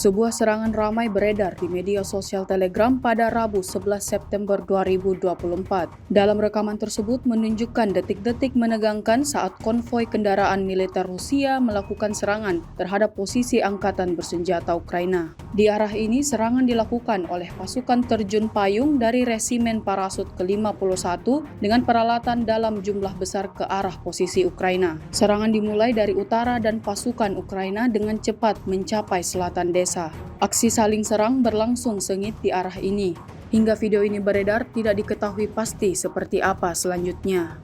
Sebuah serangan ramai beredar di media sosial Telegram pada Rabu 11 September 2024. Dalam rekaman tersebut menunjukkan detik-detik menegangkan saat konvoi kendaraan militer Rusia melakukan serangan terhadap posisi Angkatan Bersenjata Ukraina. Di arah ini, serangan dilakukan oleh Pasukan Terjun Payung dari Resimen Parasut ke-51 dengan peralatan dalam jumlah besar ke arah posisi Ukraina. Serangan dimulai dari utara dan pasukan Ukraina dengan cepat mencapai selatan desa. Aksi saling serang berlangsung sengit di arah ini. Hingga video ini beredar, tidak diketahui pasti seperti apa selanjutnya.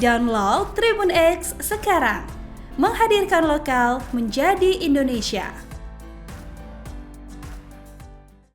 Download Tribun X sekarang, menghadirkan lokal menjadi Indonesia.